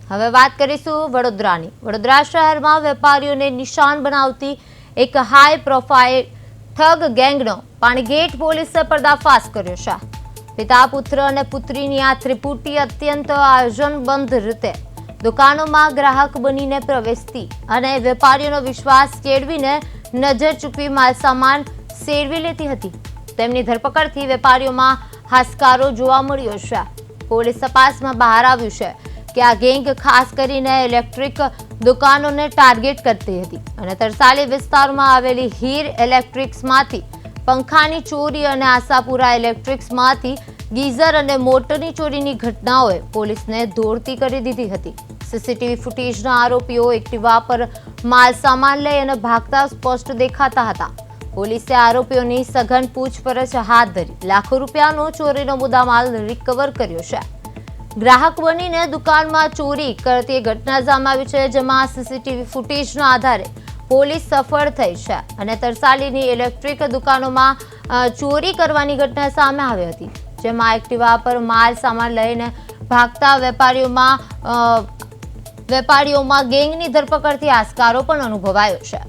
હવે વાત કરીશું વડોદરાની। વડોદરા શહેરમાં વેપારીઓને નિશાન બનાવતી એક હાઈ પ્રોફાઇલ ઠગ ગેંગનો પાણીગેટ પોલીસે પર્દાફાશ કર્યો છે। પિતા પુત્ર અને પુત્રીની આ ત્રિપુટી અત્યંત આયોજનબદ્ધ રીતે દુકાનોમાં ગ્રાહક બનીને પ્રવેશતી અને વેપારીઓનો વિશ્વાસ કેળવીને નજર ચૂકવી માલસામાન સેરવી લેતી હતી। તેમની ધરપકડથી વેપારીઓમાં હાશકારો જોવા મળ્યો છે। પોલીસ તપાસમાં બહાર આવ્યું છે કે આ ગેંગ ખાસ કરીને ઇલેક્ટ્રિક દુકાનોને ટાર્ગેટ કરતી હતી અને તરસાલી વિસ્તારમાં આવેલી હીર ઇલેક્ટ્રિક્સમાંથી પંખાની ચોરી અને આશાપુરા ઇલેક્ટ્રિક્સમાંથી ગીઝર અને મોટરની ચોરીની ઘટનાઓએ પોલીસને દોડતી કરી દીધી હતી। સીસીટીવી ફૂટેજના આરોપીઓ એક્ટિવા પર માલ સામાન લઈ અને ભાગતા સ્પષ્ટ દેખાતા હતા। પોલીસે આરોપીઓની સઘન પૂછપરછ હાથ ધરી લાખો રૂપિયાનો ચોરીનો મુદ્દામાલ રિકવર કર્યો છે। ગ્રાહક બનીને દુકાનમાં ચોરી કરતી ઘટના સામે આવી છે, જેમાં સીસીટીવી ફૂટેજના આધારે પોલીસ સફળ થઈ છે અને તરસાલીની ઇલેક્ટ્રિક દુકાનોમાં ચોરી કરવાની ઘટના સામે આવી હતી, જેમાં એક્ટિવા પર માલ સામાન લઈને ભાગતા વેપારીઓમાં ગેંગની ધરપકડથી હાશકારો પણ અનુભવાયો છે।